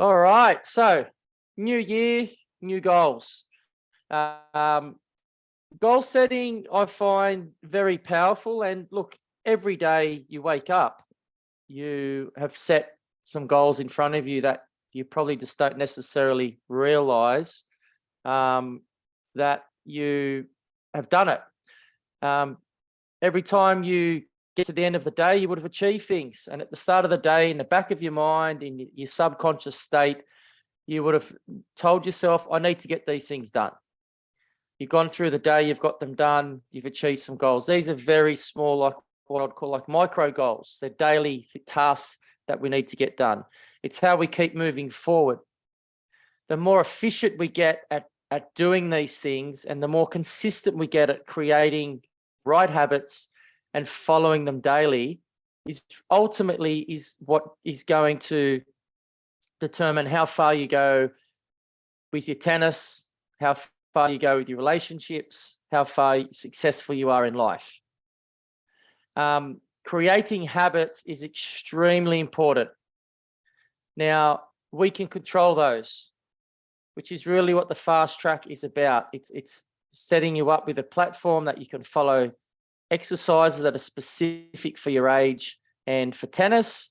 All right, so new year, new goals. Um, Goal setting, I find very powerful. And look, every day you wake up, you have set some goals in front of you that you probably just don't necessarily realize that you have done it. Every time you get to the end of the day, you would have achieved things. And at the start of the day, in the back of your mind, in your subconscious state, you would have told yourself, I need to get these things done. You've gone through the day, you've got them done, you've achieved some goals. These are very small, like what I'd call like micro goals. They're daily tasks that we need to get done. It's how we keep moving forward. The more efficient we get at doing these things, and the more consistent we get at creating right habits and following them daily, is ultimately is what is going to determine how far you go with your tennis, how far you go with your relationships, how far successful you are in life. Creating habits is extremely important. Now, we can control those, which is really what the fast track is about. It's setting you up with a platform that you can follow exercises that are specific for your age and for tennis,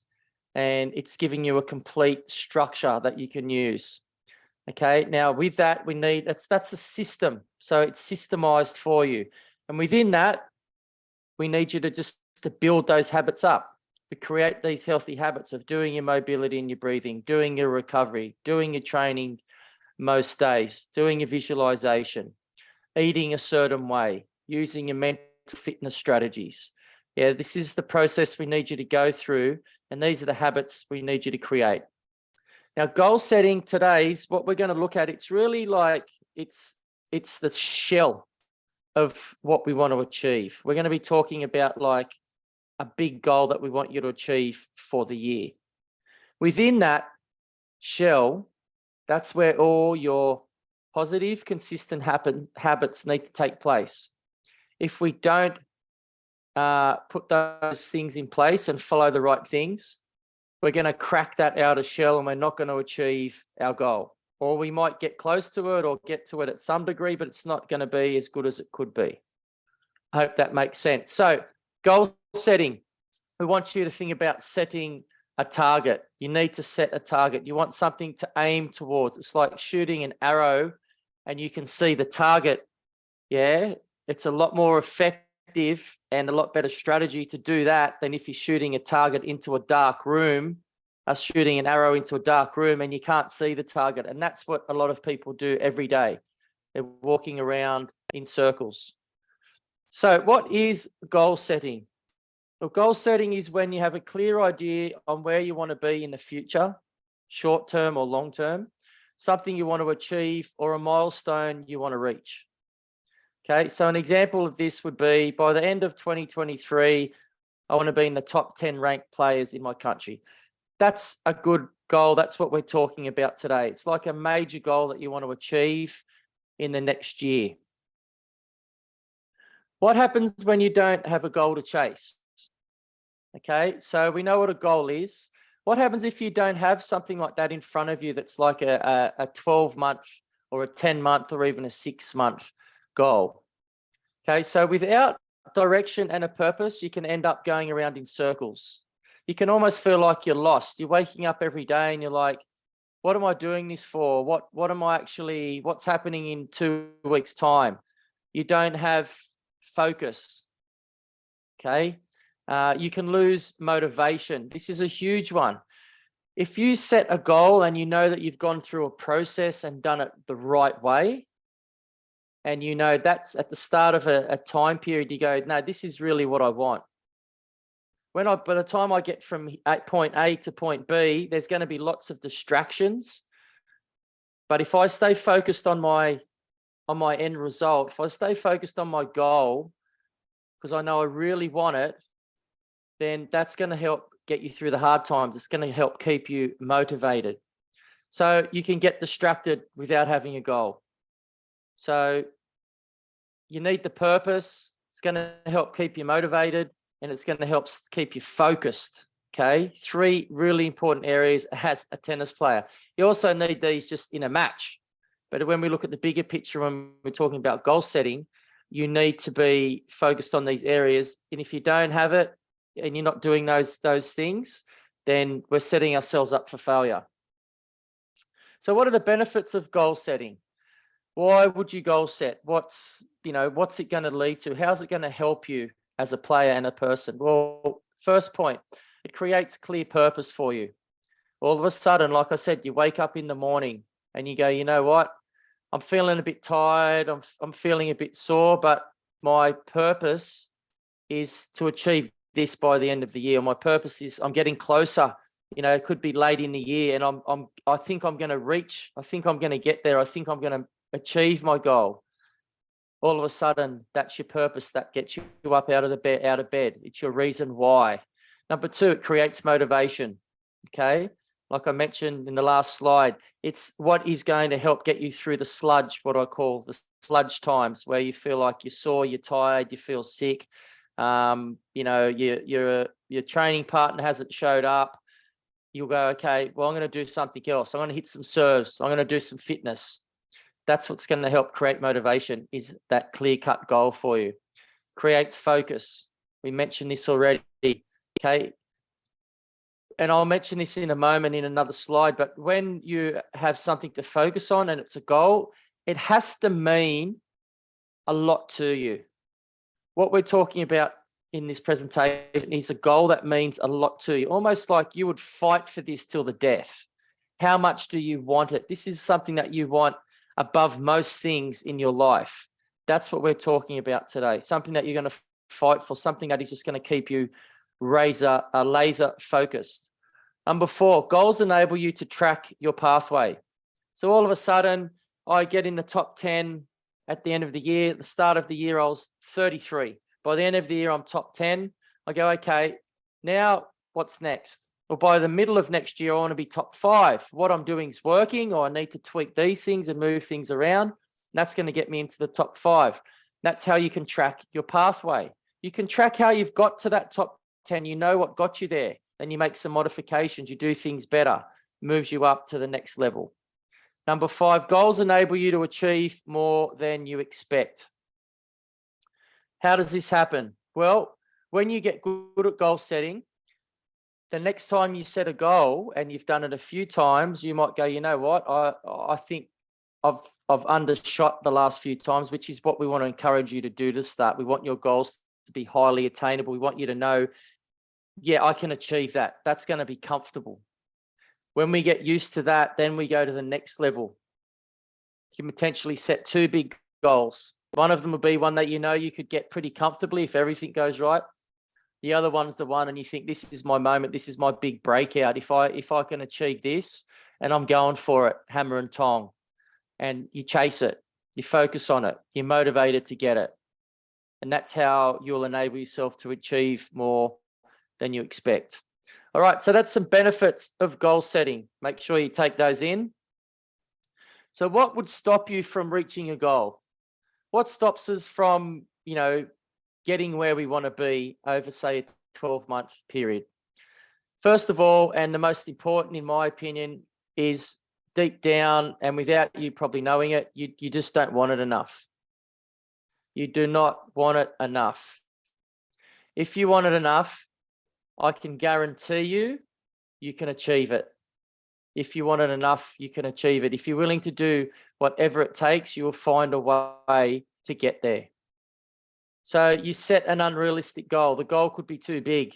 and it's giving you a complete structure that you can use. Okay, now with that, we need, that's a system. So it's systemized for you. And within that, we need you to just to build those habits up, to create these healthy habits of doing your mobility and your breathing, doing your recovery, doing your training most days, doing your visualization, eating a certain way, using your mental fitness strategies. Yeah, this is the process we need you to go through, and these are the habits we need you to create. Now, goal setting today's what we're going to look at. It's really like it's the shell of what we want to achieve. We're going to be talking about like a big goal that we want you to achieve for the year. Within that shell, that's where all your positive, consistent habits need to take place. If we don't put those things in place and follow the right things, we're going to crack that outer shell and we're not going to achieve our goal. Or we might get close to it or get to it at some degree, but it's not going to be as good as it could be. I hope that makes sense. So goal setting, we want you to think about setting a target. You need to set a target. You want something to aim towards. It's like shooting an arrow and you can see the target. Yeah, it's a lot more effective and a lot better strategy to do that than if you're shooting a target into a dark room, shooting an arrow into a dark room and you can't see the target. And that's what a lot of people do every day. They're walking around in circles. So what is goal setting? Well, goal setting is when you have a clear idea on where you want to be in the future, short term or long term, something you want to achieve or a milestone you want to reach. Okay, so an example of this would be by the end of 2023, I want to be in the top 10 ranked players in my country. That's a good goal. That's what we're talking about today. It's like a major goal that you want to achieve in the next year. What happens when you don't have a goal to chase? Okay, so we know what a goal is. What happens if you don't have something like that in front of you that's like a 12-month or a 10-month or even a 6-month goal? Okay, so without direction and a purpose, you can end up going around in circles. You can almost feel like you're lost. You're waking up every day and you're like, what am I doing this for? What's happening in 2 weeks' time? You don't have focus. Okay. You can lose motivation. This is a huge one. If you set a goal and you know that you've gone through a process and done it the right way, and you know that's at the start of a time period, you go, no, this is really what I want. By the time I get from point A to point B, there's going to be lots of distractions. But if I stay focused on my end result, if I stay focused on my goal, because I know I really want it, then that's going to help get you through the hard times. It's going to help keep you motivated. So you can get distracted without having a goal. So you need the purpose. It's going to help keep you motivated and it's going to help keep you focused. Okay, 3 really important areas as a tennis player. You also need these just in a match. But when we look at the bigger picture, when we're talking about goal setting, you need to be focused on these areas. And if you don't have it and you're not doing those things, then we're setting ourselves up for failure. So what are the benefits of goal setting? Why would you goal set? What's it going to lead to? How's it going to help you as a player and a person? Well, first point, it creates clear purpose for you. All of a sudden, like I said, you wake up in the morning and you go, you know what? I'm feeling a bit tired. I'm feeling a bit sore, but my purpose is to achieve this by the end of the year. My purpose is I'm getting closer. It could be late in the year, and I think I'm going to reach. I think I'm going to get there. I think I'm going to achieve my goal. All of a sudden, that's your purpose. That gets you up out of bed. It's your reason why. Number 2, it creates motivation. Okay. Like I mentioned in the last slide, it's what is going to help get you through the sludge, what I call the sludge times, where you feel like you're sore, you're tired, you feel sick. Your training partner hasn't showed up. You'll go, okay, well, I'm going to do something else. I'm going to hit some serves. I'm going to do some fitness. That's what's going to help create motivation, is that clear-cut goal for you. Creates focus. We mentioned this already, okay? And I'll mention this in a moment in another slide, but when you have something to focus on and it's a goal, it has to mean a lot to you. What we're talking about in this presentation is a goal that means a lot to you, almost like you would fight for this till the death. How much do you want it? This is something that you want above most things in your life. That's what we're talking about today. Something that you're going to fight for, something that is just going to keep you laser focused. Number 4, goals enable you to track your pathway. So all of a sudden, I get in the top 10 at the end of the year. At the start of the year, I was 33. By the end of the year, I'm top 10. I go, okay, now what's next? Well, by the middle of next year, I want to be top 5. What I'm doing is working, or I need to tweak these things and move things around. And that's going to get me into the top 5. That's how you can track your pathway. You can track how you've got to that top 10. You know what got you there. Then you make some modifications. You do things better. Moves you up to the next level. Number 5, goals enable you to achieve more than you expect. How does this happen? Well, when you get good at goal setting, the next time you set a goal and you've done it a few times, you might go, you know what, I think I've undershot the last few times, which is what we want to encourage you to do to start. We want your goals to be highly attainable. We want you to know, yeah, I can achieve that. That's going to be comfortable. When we get used to that, then we go to the next level. You can potentially set 2 big goals. One of them will be one that you know you could get pretty comfortably if everything goes right. The other one's the one and you think, this is my moment, this is my big breakout. If I can achieve this, and I'm going for it, hammer and tong. And you chase it, you focus on it, you're motivated to get it. And that's how you'll enable yourself to achieve more than you expect. All right, so that's some benefits of goal setting. Make sure you take those in. So what would stop you from reaching a goal? What stops us from, getting where we want to be over, say, a 12-month period? First of all, and the most important, in my opinion, is deep down, and without you probably knowing it, you just don't want it enough. You do not want it enough. If you want it enough, I can guarantee you can achieve it. If you want it enough, you can achieve it. If you're willing to do whatever it takes, you will find a way to get there. So you set an unrealistic goal. The goal could be too big.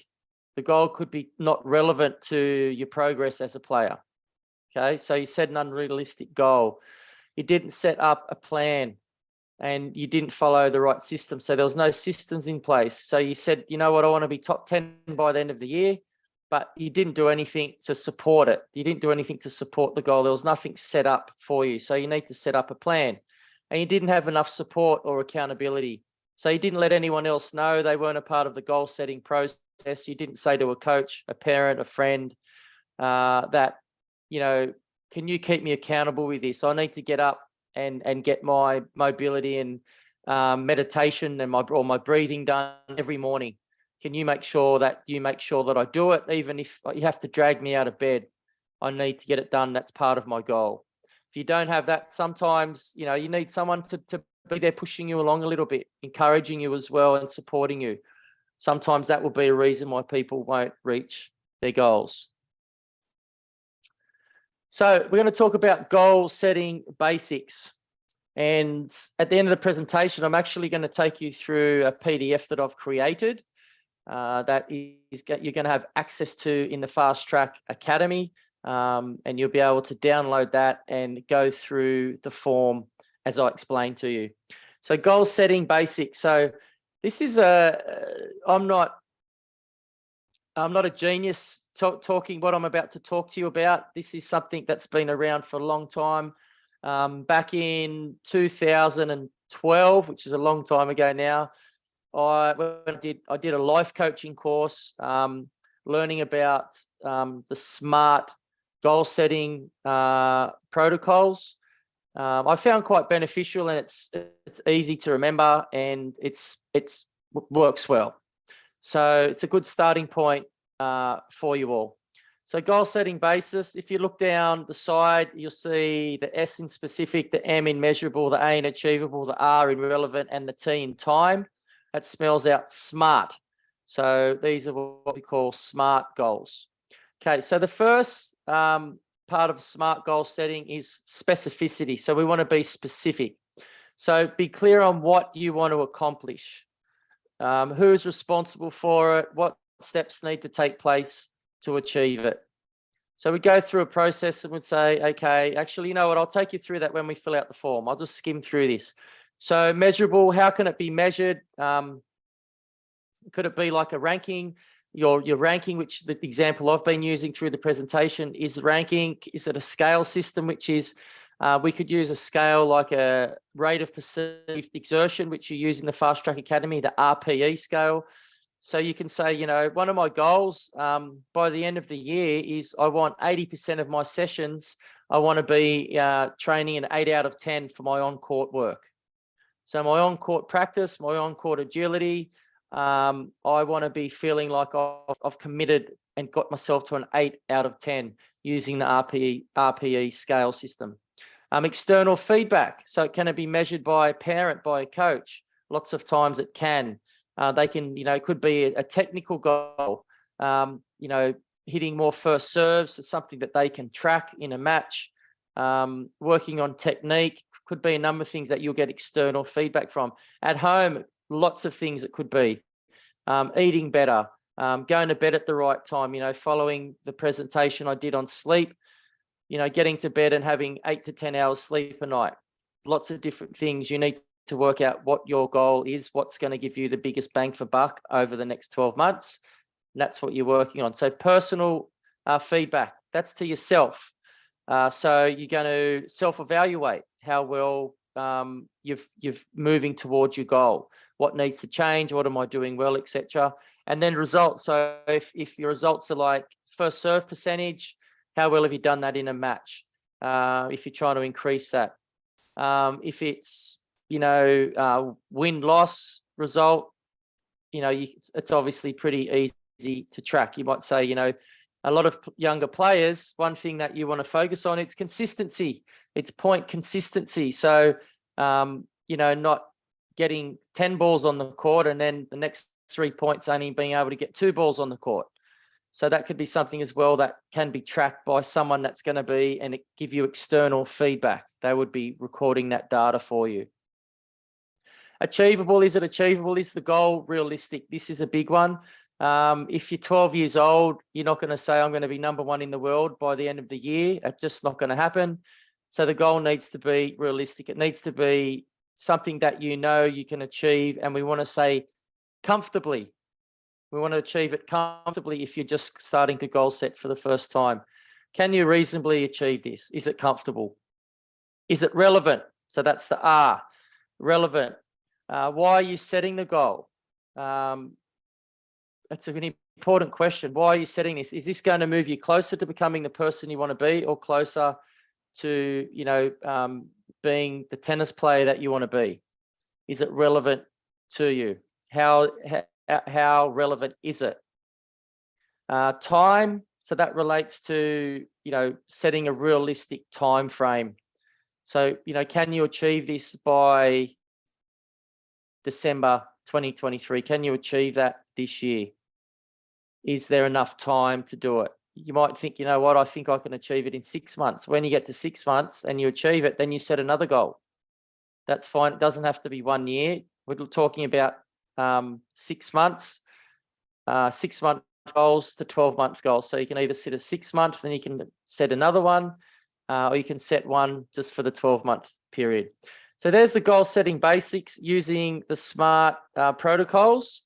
The goal could be not relevant to your progress as a player. Okay, so you set an unrealistic goal. You didn't set up a plan and you didn't follow the right system. So there was no systems in place. So you said, you know what, I want to be top 10 by the end of the year, but you didn't do anything to support it. You didn't do anything to support the goal. There was nothing set up for you. So you need to set up a plan. And you didn't have enough support or accountability. So you didn't let anyone else know. They weren't a part of the goal setting process. You didn't say to a coach, a parent, a friend, that, can you keep me accountable with this? I need to get up and get my mobility and meditation and my breathing done every morning. Can you make sure that I do it? Even if you have to drag me out of bed, I need to get it done. That's part of my goal. If you don't have that, sometimes, you know, you need someone to be there pushing you along a little bit, encouraging you as well and supporting you. Sometimes that will be a reason why people won't reach their goals. So we're going to talk about goal setting basics. And at the end of the presentation, I'm actually going to take you through a PDF that I've created that you're going to have access to in the Fast Track Academy. And you'll be able to download that and go through the form as I explained to you. So goal setting basics. So this is I'm not a genius talking what I'm about to talk to you about. This is something that's been around for a long time. Back in 2012, which is a long time ago now, I did a life coaching course, learning about the SMART goal setting protocols. I found quite beneficial, and it's easy to remember, and it's works well. So it's a good starting point for you all. So goal setting basis, if you look down the side, you'll see the S in specific, the M in measurable, the A in achievable, the R in relevant, and the T in time. That spells out SMART. So these are what we call SMART goals. Okay, so the first part of SMART goal setting is specificity. So we want to be specific. So be clear on what you want to accomplish. Who's responsible for it? What steps need to take place to achieve it? So we go through a process and would say, okay, actually, you know what? I'll take you through that when we fill out the form. I'll just skim through this. So measurable, how can it be measured? Could it be like a ranking? Your ranking, which the example I've been using through the presentation is ranking. Is it a scale system, which is, we could use a scale like a rate of perceived exertion, which you use in the Fast Track Academy, the RPE scale. So you can say, you know, one of my goals by the end of the year is I want 80% of my sessions, I want to be training an 8 out of 10 for my on-court work. So my on-court practice, my on-court agility, I want to be feeling like I've committed and got myself to an 8 out of 10 using the RPE scale system. External feedback. So can it be measured by a parent, by a coach? Lots of times it can. They can, you know, it could be a technical goal, you know, hitting more first serves. It's something that they can track in a match. Working on technique, could be a number of things that you'll get external feedback from. At home, lots of things it could be. Eating better, going to bed at the right time, you know, following the presentation I did on sleep, you know, getting to bed and having 8 to 10 hours sleep a night. Lots of different things. You need to work out what your goal is, what's going to give you the biggest bang for buck over the next 12 months. And that's what you're working on. So personal feedback, that's to yourself. So you're going to self-evaluate how well you've moving towards your goal. What needs to change? What am I doing well, etc. And then results. So if your results are like first serve percentage, how well have you done that in a match? If you're trying to increase that. If it's, you know, win-loss result, you know, it's obviously pretty easy to track. You might say, you know, a lot of younger players, one thing that you want to focus on, it's consistency. It's point consistency. So, you know, not getting 10 balls on the court and then the next 3 points only being able to get 2 balls on the court. So that could be something as well that can be tracked by someone that's going to be, and it give you external feedback. They would be recording that data for you. Achievable, is it achievable? Is the goal realistic? This is a big one. If you're 12 years old, you're not going to say, I'm going to be #1 in the world by the end of the year. It's just not going to happen. So the goal needs to be realistic. It needs to be something that you know you can achieve. And we want to say comfortably. We want to achieve it comfortably if you're just starting to goal set for the first time. Can you reasonably achieve this? Is it comfortable? Is it relevant? So that's the R, relevant. Why are you setting the goal? That's an important question. Why are you setting this? Is this going to move you closer to becoming the person you want to be, or closer to, you know, being the tennis player that you want to be? Is it relevant to you? How how relevant is it? Time, so that relates to, setting a realistic time frame. So, can you achieve this by December 2023? Can you achieve that this year? Is there enough time to do it? You might think, you know what, I think I can achieve it in 6 months. When you get to 6 months and you achieve it, then you set another goal. That's fine. It doesn't have to be 1 year. We're talking about 6 months, 6-month goals to 12-month goals. So you can either set a 6-month, then you can set another one, or you can set one just for the 12-month period. So there's the goal setting basics using the SMART protocols.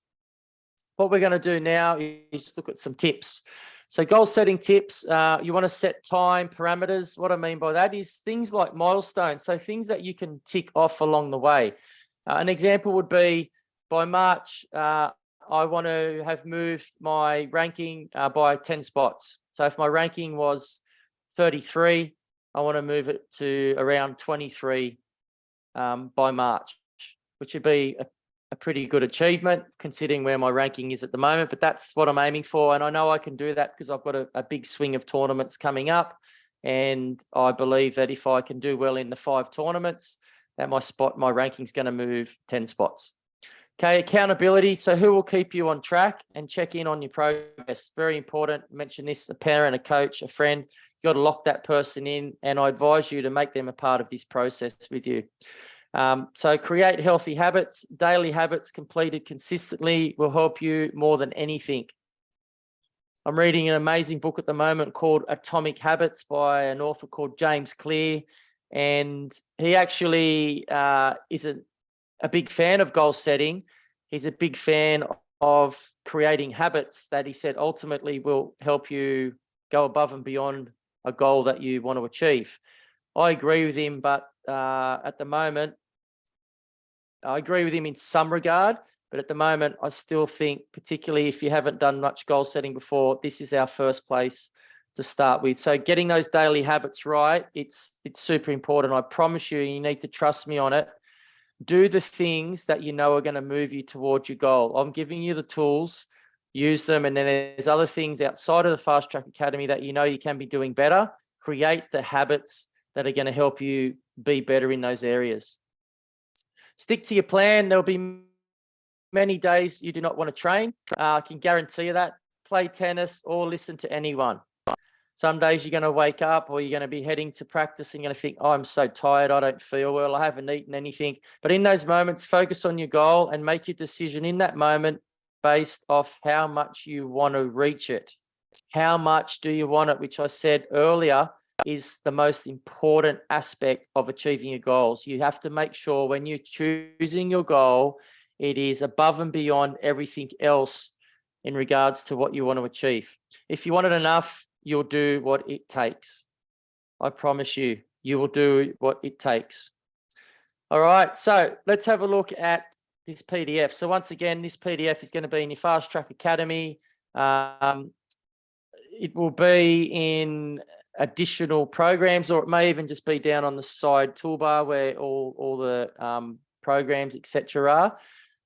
What we're going to do now is look at some tips. So goal setting tips, you want to set time parameters. What I mean by that is things like milestones. So things that you can tick off along the way. An example would be by March, I want to have moved my ranking by 10 spots. So if my ranking was 33, I want to move it to around 23 by March, which would be a pretty good achievement considering where my ranking is at the moment, but that's what I'm aiming for. And I know I can do that because I've got a big swing of tournaments coming up. And I believe that if I can do well in the 5 tournaments, that my ranking's going to move 10 spots. Okay, accountability. So who will keep you on track and check in on your progress? Very important. Mention this, a parent, a coach, a friend. You got to lock that person in, and I advise you to make them a part of this process with you. So create healthy habits. Daily habits completed consistently will help you more than anything. I'm reading an amazing book at the moment called Atomic Habits by an author called James Clear, and he actually is a big fan of goal setting. He's a big fan of creating habits that he said ultimately will help you go above and beyond a goal that you want to achieve. I agree with him, but at the moment, I agree with him in some regard, but at the moment, I still think, particularly if you haven't done much goal setting before, this is our first place to start with. So getting those daily habits right, it's super important. I promise you, you need to trust me on it. Do the things that you know are going to move you towards your goal. I'm giving you the tools, use them. And then there's other things outside of the Fast Track Academy that you know you can be doing better. Create the habits that are going to help you be better in those areas. Stick to your plan. There'll be many days you do not want to train. I can guarantee you that. Play tennis or listen to anyone. Some days you're going to wake up or you're going to be heading to practice and you're going to think, oh, I'm so tired. I don't feel well. I haven't eaten anything. But in those moments, focus on your goal and make your decision in that moment based off how much you want to reach it. How much do you want it? Which I said earlier is the most important aspect of achieving your goals. You have to make sure when you're choosing your goal, it is above and beyond everything else in regards to what you want to achieve. If you want it enough, you'll do what it takes. I promise you, you will do what it takes. All right, so let's have a look at this PDF. So once again, this PDF is going to be in your Fast Track Academy. It will be in additional programs, or it may even just be down on the side toolbar where all the programs, etc. are.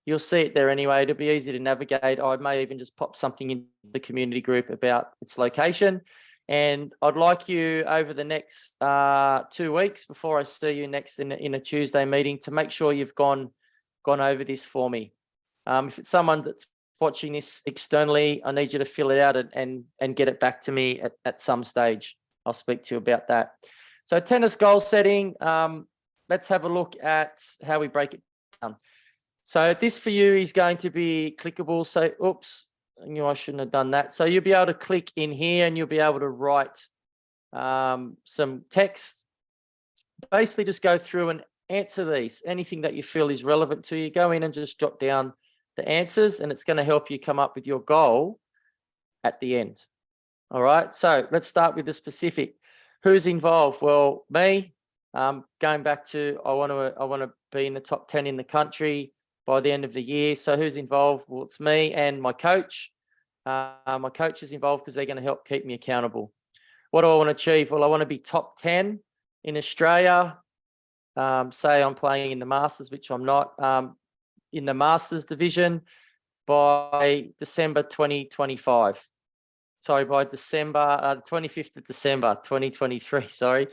You'll see it there anyway. It'll be easy to navigate. I may even just pop something in the community group about its location. And I'd like you over the next 2 weeks before I see you next in a Tuesday meeting to make sure you've gone over this for me. If it's someone that's watching this externally, I need you to fill it out and get it back to me at some stage. I'll speak to you about that. So tennis goal setting, let's have a look at how we break it down. So this for you is going to be clickable. So, oops, I knew I shouldn't have done that. So you'll be able to click in here and you'll be able to write some text. Basically just go through and answer these. Anything that you feel is relevant to you, go in and just jot down the answers, and it's going to help you come up with your goal at the end. All right, so let's start with the specific. Who's involved? Well, me, going back to I want to be in the top 10 in the country by the end of the year. So who's involved? Well, it's me and my coach. My coach is involved because they're going to help keep me accountable. What do I want to achieve? Well, I want to be top 10 in Australia. Say I'm playing in the Masters, which I'm not. In the Masters division, by December 2025. Sorry, by December, 25th of December 2023, sorry.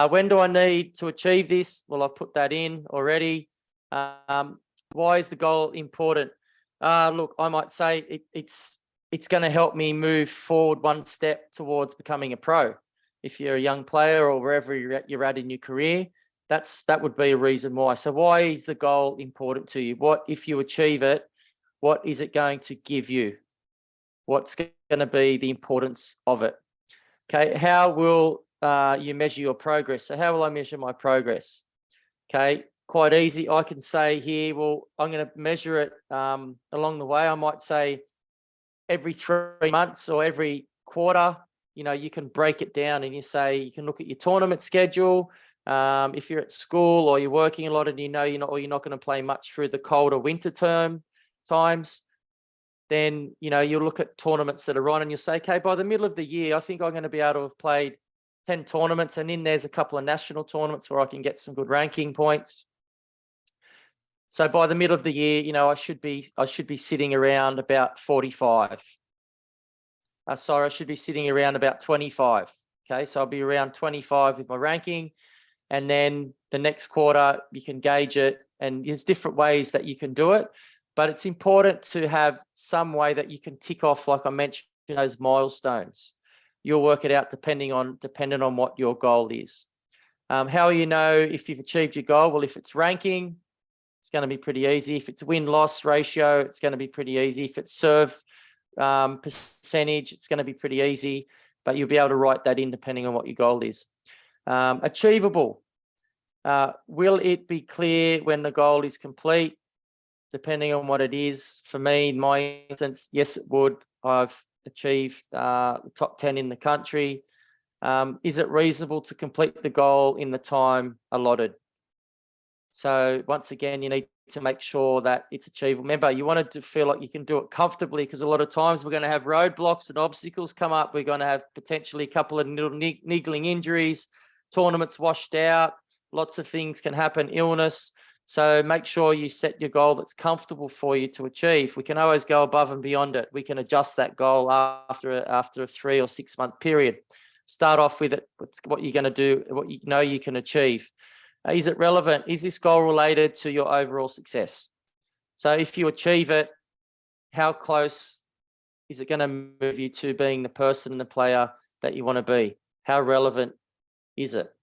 When do I need to achieve this? Well, I've put that in already. Why is the goal important? Look, I might say it's going to help me move forward one step towards becoming a pro. If you're a young player or wherever you're at in your career, that would be a reason why. So why is the goal important to you? What, if you achieve it, what is it going to give you? What's going to be the importance of it? Okay, how will you measure your progress? So how will I measure my progress? Okay, quite easy. I can say here, well, I'm going to measure it along the way. I might say every 3 months or every quarter, you know, you can break it down and you say, you can look at your tournament schedule. If you're at school or you're working a lot and you know you're not going to play much through the cold or winter times, then, you know, you'll look at tournaments that are on and you'll say, okay, by the middle of the year, I think I'm going to be able to have played 10 tournaments, and in there's a couple of national tournaments where I can get some good ranking points. So by the middle of the year, you know, I should be sitting around about 45. Sorry, I should be sitting around about 25. Okay, so I'll be around 25 with my ranking, and then the next quarter you can gauge it, and there's different ways that you can do it. But it's important to have some way that you can tick off, like I mentioned, those milestones. You'll work it out depending on what your goal is. How will you know if you've achieved your goal? Well, if it's ranking, it's going to be pretty easy. If it's win-loss ratio, it's going to be pretty easy. If it's serve percentage, it's going to be pretty easy. But you'll be able to write that in depending on what your goal is. Achievable. Will it be clear when the goal is complete? Depending on what it is. For me, in my instance, yes, it would. I've achieved the top 10 in the country. Is it reasonable to complete the goal in the time allotted? So once again, you need to make sure that it's achievable. Remember, you want to feel like you can do it comfortably, because a lot of times we're going to have roadblocks and obstacles come up. We're going to have potentially a couple of little niggling injuries, tournaments washed out, lots of things can happen, illness. So make sure you set your goal that's comfortable for you to achieve. We can always go above and beyond it. We can adjust that goal after a 3 or 6 month period. Start off with it. What you're going to do, what you know you can achieve. Is it relevant? Is this goal related to your overall success? So if you achieve it, how close is it going to move you to being the person and the player that you want to be? How relevant is it?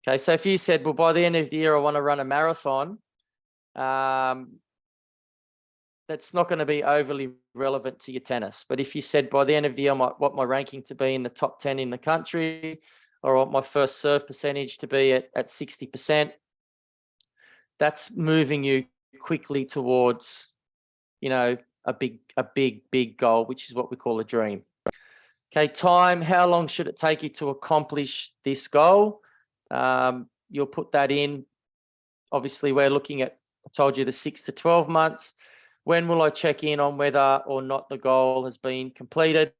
Okay, so if you said, well, by the end of the year, I want to run a marathon, that's not going to be overly relevant to your tennis. But if you said, by the end of the year, I might want my ranking to be in the top 10 in the country, or I want my first serve percentage to be at 60%, that's moving you quickly towards, you know, a big goal, which is what we call a dream. Okay, time, how long should it take you to accomplish this goal? You'll put that in. Obviously, we're looking at, I told you, the 6 to 12 months. When will I check in on whether or not the goal has been completed?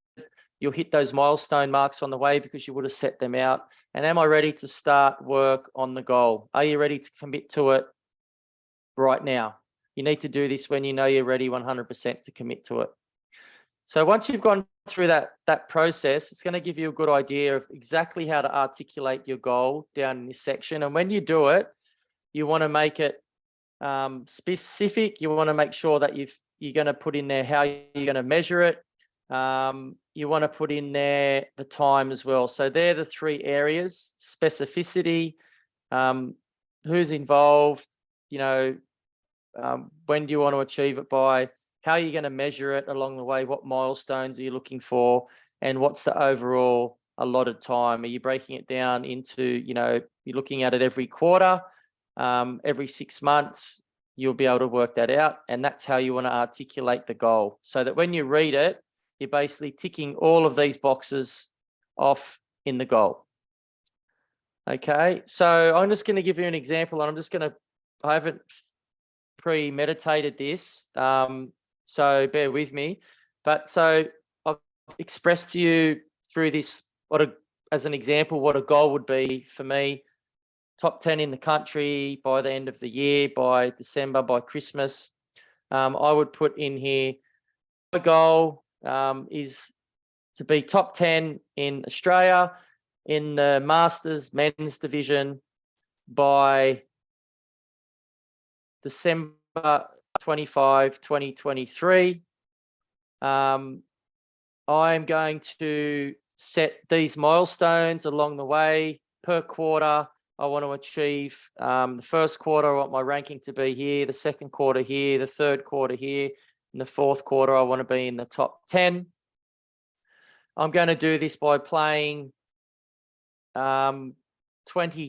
You'll hit those milestone marks on the way because you would have set them out. And am I ready to start work on the goal? Are you ready to commit to it right now? You need to do this when you know you're ready 100% to commit to it. So once you've gone through that process, it's going to give you a good idea of exactly how to articulate your goal down in this section. And when you do it, you want to make it specific. You want to make sure that you're going to put in there how you're going to measure it. You want to put in there the time as well. So they're the 3 areas: specificity, who's involved, you know, when do you want to achieve it by, how are you going to measure it along the way, what milestones are you looking for, and what's the overall allotted time? Are you breaking it down into, you know, you're looking at it every quarter, every 6 months? You'll be able to work that out, and that's how you want to articulate the goal, so that when you read it, you're basically ticking all of these boxes off in the goal. Okay, so I'm just going to give you an example, and I haven't premeditated this, so bear with me. But so I've expressed to you through this, as an example, what a goal would be for me: top 10 in the country by the end of the year, by December, by Christmas. I would put in here goal is to be top 10 in Australia in the Masters men's division by December 25, 2023. I'm going to set these milestones along the way per quarter. I want to achieve the first quarter, I want my ranking to be here, the second quarter here, the third quarter here, and the fourth quarter, I want to be in the top 10. I'm going to do this by playing 20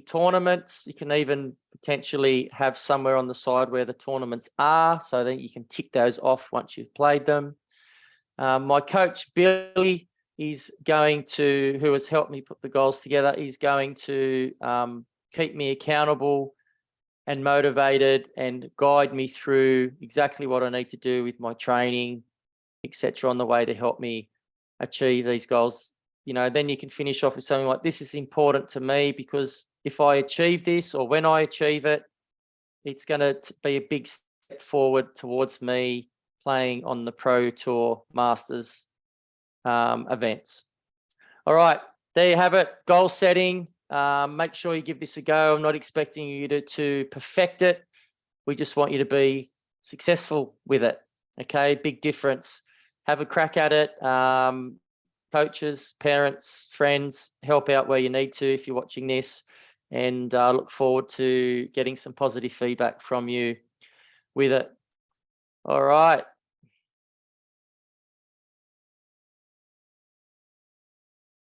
tournaments. You can even potentially have somewhere on the side where the tournaments are, so that you can tick those off once you've played them. My coach, Billy, is going to, who has helped me put the goals together, is going to keep me accountable and motivated and guide me through exactly what I need to do with my training, etc., on the way to help me achieve these goals. You know, then you can finish off with something like, this is important to me because if I achieve this, or when I achieve it, it's going to be a big step forward towards me playing on the Pro Tour Masters events. All right, there you have it. Goal setting. Make sure you give this a go. I'm not expecting you to perfect it. We just want you to be successful with it. Okay, big difference. Have a crack at it. Coaches, parents, friends, help out where you need to if you're watching this, and look forward to getting some positive feedback from you with it. All right.